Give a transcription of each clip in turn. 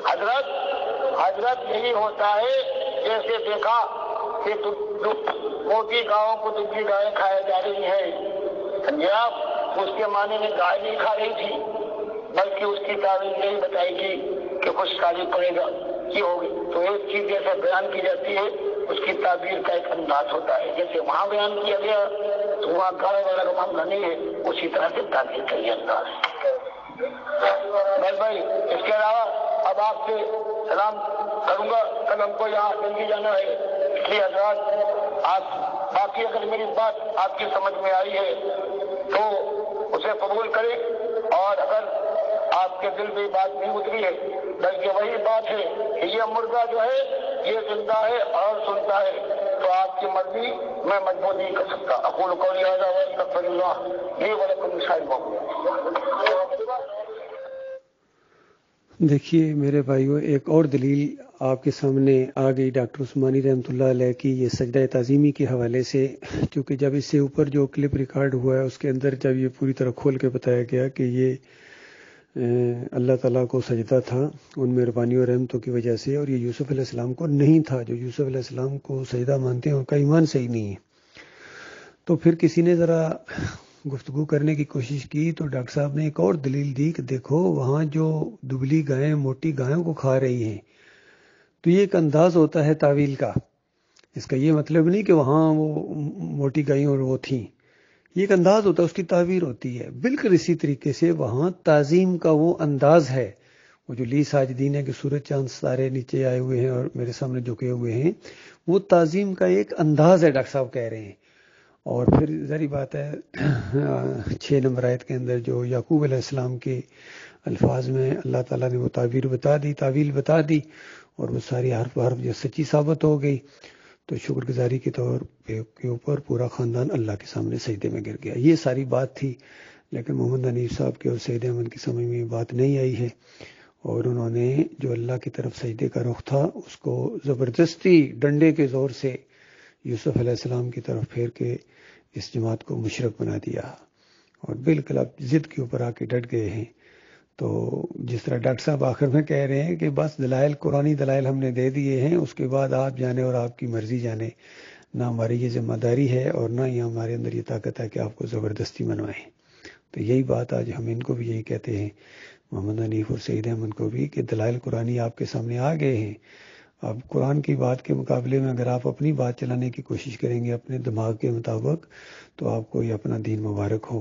حضرت یہی ہوتا ہے، جیسے دیکھا کہ موٹی گاؤں کو دبلی گائیں کھائی جا رہی ہیں، سمجھے آپ؟ اس کے معنی میں گائے نہیں کھا رہی تھی، بلکہ اس کی تعبیر یہی بتائی گی کہ خوشحالی پڑے گا یہ ہوگی۔ تو ایک چیز جیسے بیان کی جاتی ہے، اس کی تعبیر کا ایک انداز ہوتا ہے، جیسے وہاں بیان کیا گیا تو وہاں گائے والا کا معاملہ نہیں ہے، اسی طرح سے تعبیر کا یہ انداز ہے۔ بھائی اس کے علاوہ اب آپ سے سلام کروں گا، کل ہم کو یہاں جلدی جانا ہے، اس لیے حضرات آپ باقی اگر میری بات آپ کی سمجھ میں آئی ہے تو اسے قبول کریں، اور اگر آپ کے دل میں بات نہیں اتری ہے، بلکہ وہی بات ہے کہ یہ مردہ جو ہے یہ زندہ ہے اور سنتا ہے، تو آپ کی مرضی میں مجبور نہیں کر سکتا۔ اقول قولی ھذا واستغفر اللہ لی ولکم سائر المؤمنین۔ دیکھیے میرے بھائیو، ایک اور دلیل آپ کے سامنے آ گئی ڈاکٹر عثمانی رحمۃ اللہ علیہ کی، یہ سجدہ تعظیمی کے حوالے سے، کیونکہ جب اس سے اوپر جو کلپ ریکارڈ ہوا ہے اس کے اندر جب یہ پوری طرح کھول کے بتایا گیا کہ یہ اللہ تعالیٰ کو سجدہ تھا ان مہربانی اور رحمتوں کی وجہ سے، اور یہ یوسف علیہ السلام کو نہیں تھا، جو یوسف علیہ السلام کو سجدہ مانتے ہیں ان کا ایمان صحیح نہیں ہے۔ تو پھر کسی نے ذرا گفتگو کرنے کی کوشش کی تو ڈاکٹر صاحب نے ایک اور دلیل دی کہ دیکھو وہاں جو دبلی گائیں موٹی گایوں کو کھا رہی ہیں، تو یہ ایک انداز ہوتا ہے تعویل کا۔ اس کا یہ مطلب نہیں کہ وہاں وہ موٹی گائیں اور وہ تھیں، یہ ایک انداز ہوتا ہے، اس کی تعبیر ہوتی ہے۔ بالکل اسی طریقے سے وہاں تعظیم کا وہ انداز ہے، وہ جو لی ساجدین ہے کہ سورج چاند ستارے نیچے آئے ہوئے ہیں اور میرے سامنے جھکے ہوئے ہیں، وہ تعظیم کا ایک انداز ہے، ڈاکٹر صاحب کہہ رہے ہیں۔ اور پھر ظاہری بات ہے 6 نمبر آیت کے اندر جو یعقوب علیہ السلام کے الفاظ میں اللہ تعالیٰ نے وہ تعبیر بتا دی، تعویل بتا دی، اور وہ ساری حرف جو سچی ثابت ہو گئی، تو شکر گزاری کے طور کے اوپر پورا خاندان اللہ کے سامنے سجدے میں گر گیا۔ یہ ساری بات تھی، لیکن محمد حنیف صاحب کے اور سید احمد کی سمجھ میں بات نہیں آئی ہے، اور انہوں نے جو اللہ کی طرف سجدے کا رخ تھا اس کو زبردستی ڈنڈے کے زور سے یوسف علیہ السلام کی طرف پھیر کے اس جماعت کو مشرک بنا دیا، اور بالکل اب ضد کے اوپر آ کے ڈٹ گئے ہیں۔ تو جس طرح ڈاکٹر صاحب آخر میں کہہ رہے ہیں کہ بس دلائل، قرآنی دلائل ہم نے دے دیے ہیں، اس کے بعد آپ جانے اور آپ کی مرضی جانے، نہ ہماری یہ ذمہ داری ہے اور نہ ہی ہمارے اندر یہ طاقت ہے کہ آپ کو زبردستی منوائیں۔ تو یہی بات آج ہم ان کو بھی یہی کہتے ہیں، محمد حنیف اور سید احمد کو بھی، کہ دلائل قرآنی آپ کے سامنے آ گئے ہیں۔ اب قرآن کی بات کے مقابلے میں اگر آپ اپنی بات چلانے کی کوشش کریں گے اپنے دماغ کے مطابق، تو آپ کو یہ اپنا دین مبارک ہو،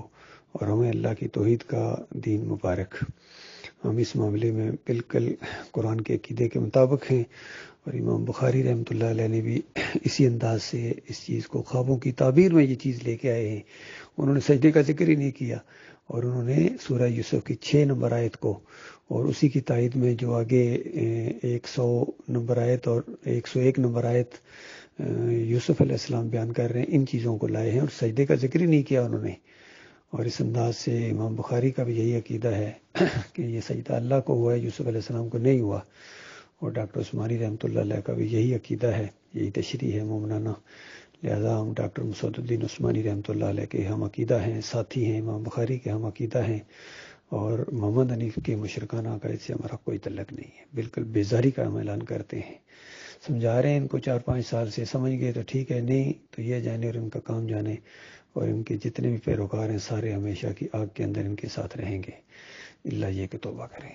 اور ہمیں اللہ کی توحید کا دین مبارک۔ ہم اس معاملے میں بالکل قرآن کے عقیدے کے مطابق ہیں، اور امام بخاری رحمۃ اللہ علیہ نے بھی اسی انداز سے اس چیز کو خوابوں کی تعبیر میں یہ چیز لے کے آئے ہیں۔ انہوں نے سجدے کا ذکر ہی نہیں کیا، اور انہوں نے سورہ یوسف کی 6 نمبر آیت کو، اور اسی کی تائید میں جو آگے 100 نمبر آیت اور 101 نمبر آیت یوسف علیہ السلام بیان کر رہے ہیں، ان چیزوں کو لائے ہیں، اور سجدے کا ذکر ہی نہیں کیا انہوں نے۔ اور اس انداز سے امام بخاری کا بھی یہی عقیدہ ہے کہ یہ سجدہ اللہ کو ہوا ہے، یوسف علیہ السلام کو نہیں ہوا، اور ڈاکٹر عثمانی رحمۃ اللہ علیہ کا بھی یہی عقیدہ ہے، یہی تشریح ہے مومنانہ۔ لہذا ہم ڈاکٹر مسعود الدین عثمانی رحمۃ اللہ علیہ کے ہم عقیدہ ہیں، ساتھی ہیں، امام بخاری کے ہم عقیدہ ہیں، اور محمد حنیف کے مشرکانہ عقائد سے ہمارا کوئی تعلق نہیں ہے، بالکل بیزاری کا ہم اعلان کرتے ہیں۔ سمجھا رہے ہیں ان کو 4-5 سال سے، سمجھ گئے تو ٹھیک ہے، نہیں تو یہ جانے اور ان کا کام جانے، اور ان کے جتنے بھی پیروکار ہیں سارے ہمیشہ کی آگ کے اندر ان کے ساتھ رہیں گے، اللہ یہ کہ توبہ کریں۔